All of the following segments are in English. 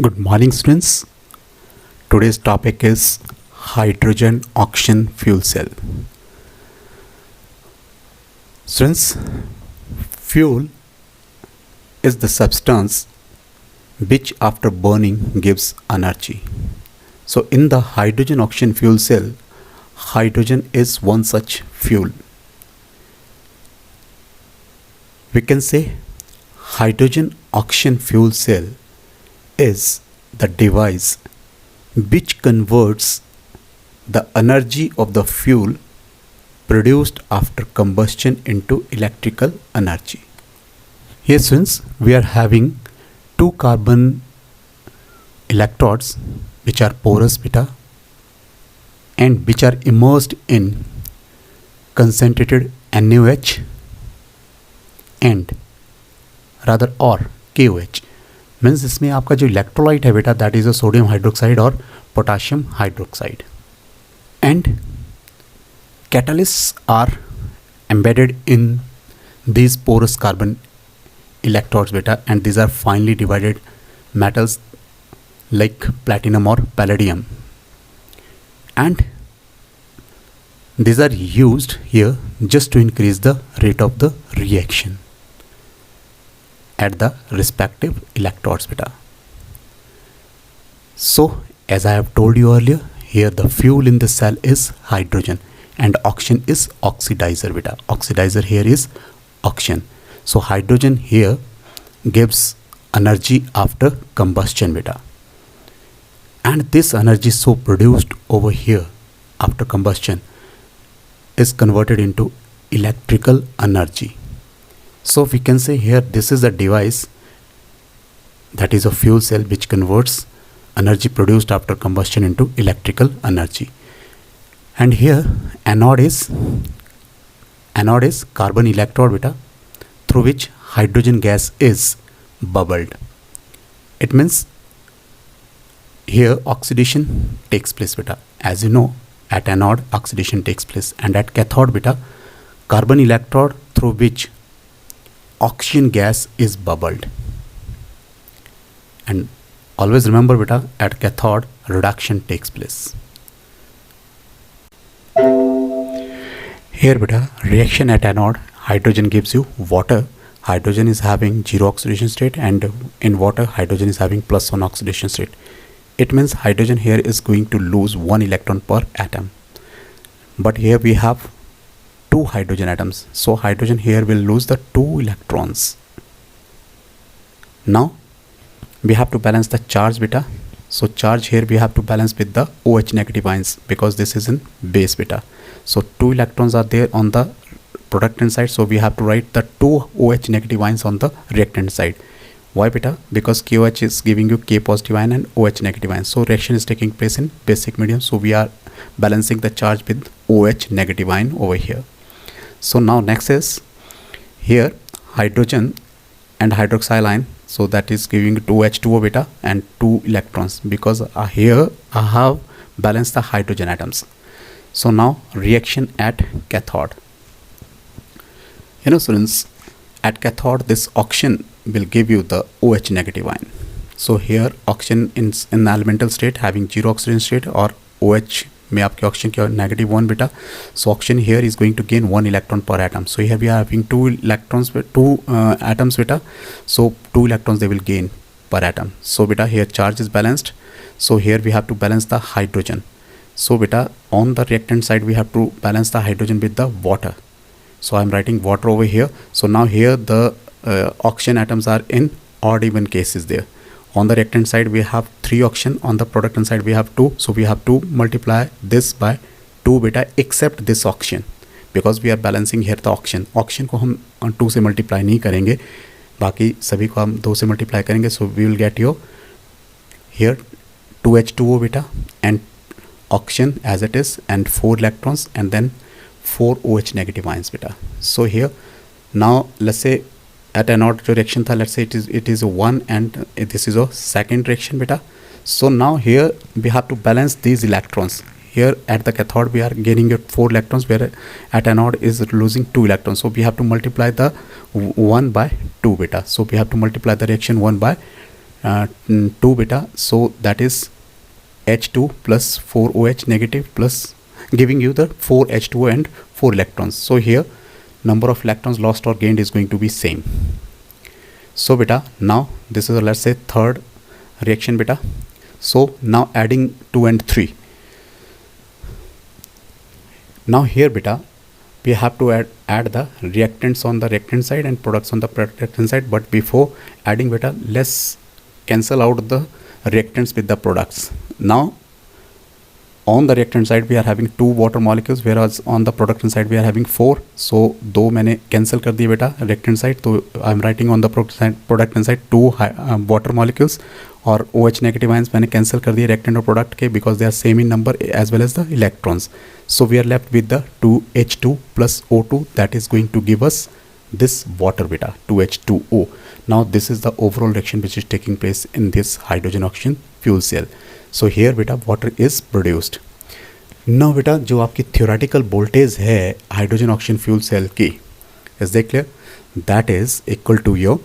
Good morning, students. Today's topic is hydrogen oxygen fuel cell. Students, fuel is the substance which after burning gives energy. So in the hydrogen oxygen fuel cell, hydrogen is one such fuel. We can say hydrogen oxygen fuel cell is the device which converts the energy of the fuel produced after combustion into electrical energy. Here, since we are having two carbon electrodes which are porous beta and which are immersed in concentrated NaOH and rather or KOH, means इसमें आपका जो electrolyte है बेटा that is a sodium hydroxide और potassium hydroxide and catalysts are embedded in these porous carbon electrodes beta, and these are finely divided metals like platinum or palladium, and these are used here just to increase the rate of the reaction at the respective electrodes beta. So as I have told you earlier, here the fuel in the cell is hydrogen and oxygen is oxidizer beta. Oxidizer here is oxygen. So hydrogen here gives energy after combustion beta, and this energy so produced over here after combustion is converted into electrical energy. So we can say here this is a device that is a fuel cell which converts energy produced after combustion into electrical energy. And here anode is carbon electrode beta through which hydrogen gas is bubbled. It means here oxidation takes place beta. As you know, at anode oxidation takes place, and at cathode beta carbon electrode through which oxygen gas is bubbled. And always remember beta, at cathode reduction takes place. Here beta, reaction at anode, hydrogen gives you water. Hydrogen is having zero oxidation state, and in water hydrogen is having +1 oxidation state. It means hydrogen here is going to lose 1 electron per atom, but here we have 2 hydrogen atoms, so hydrogen here will lose the 2 electrons. Now we have to balance the charge beta. So charge here we have to balance with the OH negative ions because this is in base beta. So 2 electrons are there on the productant side, so we have to write the 2 OH negative ions on the reactant side. Why beta? Because KOH is giving you K positive ion and OH negative ion, so reaction is taking place in basic medium, so we are balancing the charge with OH negative ion over here. So now next is here hydrogen and hydroxyl ion, so that is giving 2H2O beta and 2 electrons because here I have balanced the hydrogen atoms. So now reaction at cathode. You know students, at cathode this oxygen will give you the OH negative ion. So here oxygen in the elemental state having zero oxidation state or OH में आपके oxygen क्या -1 बेटा. So oxygen here is going to gain 1 electron per atom. So here we are having 2 atoms beta. So 2 electrons they will gain per atom. So beta here charge is balanced. So here we have to balance the hydrogen. So beta on the reactant side we have to balance the hydrogen with the water. So I am writing water over here. So now here the oxygen atoms are in odd even cases there. On the reactant side we have 3 oxygen, on the productant side we have 2, so we have to multiply this by 2 beta except this oxygen because we are balancing here the oxygen. Oxygen को हम 2 से multiply नहीं करेंगे, बाकी सभी को हम 2 से multiply करेंगे, so we will get your here 2H2O beta and oxygen as it is and 4 electrons and then 4 OH negative ions beta. So here now let's say at anode जो reaction था, let's say it is a 1 and this is a second reaction beta. So now here we have to balance these electrons. Here at the cathode we are gaining 4 electrons, where at anode is losing 2 electrons. So we have to multiply the 1 by 2 beta. So we have to multiply the reaction 1 by 2 beta, so that is H2 plus 4OH negative plus giving you the 4 H2O and 4 electrons. So here number of electrons lost or gained is going to be same. So beta, now this is a, let's say, third reaction beta. So now adding 2 and 3. Now here beta, we have to add the reactants on the reactant side and products on the product side, but before adding beta, let's cancel out the reactants with the products. Now on the reactant side we are having 2 water molecules, whereas on the product side we are having 4. So दो मैंने cancel कर दिए बेटा reactant side, तो I am writing on the product side 2 water molecules, और OH negative ions मैंने cancel कर दिए reactant और product के, because they are same in number as well as the electrons. So we are left with the 2H2 plus O2, that is going to give us this water beta, 2H2O. Now this is the overall reaction which is taking place in this hydrogen oxygen fuel cell. So here beta water is produced. Now beta जो आपकी theoretical voltage है hydrogen oxygen fuel cell की, is that clear? That is equal to your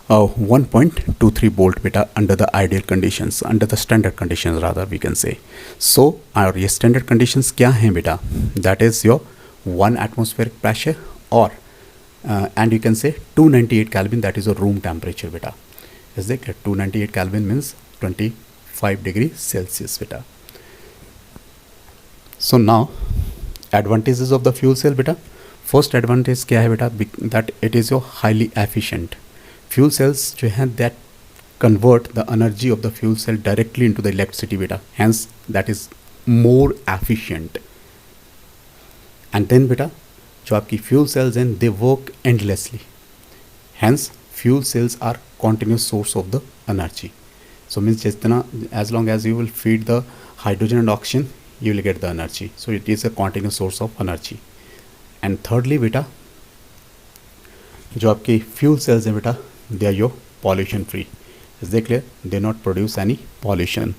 1.23 volt beta under the ideal conditions, under the standard conditions rather we can say. So our ये standard conditions क्या हैं बेटा? That is your 1 atmospheric pressure or and you can say 298 Kelvin, that is your room temperature beta. Is that clear? 298 Kelvin means 25 degrees Celsius beta. So now advantages of the fuel cell beta. First advantage क्या है बेटा? That it is your highly efficient. Fuel cells जो हैं that convert the energy of the fuel cell directly into the electricity beta. Hence that is more efficient. And then beta जो आपकी fuel cells हैं they work endlessly. Hence fuel cells are continuous source of the energy. So means जितना as long as you will feed the hydrogen and oxygen, you will get the energy. So it is a continuous source of energy. And thirdly beta जो आपकी fuel cells हैं बेटा, they are your pollution free. Is that clear? They not produce any pollution.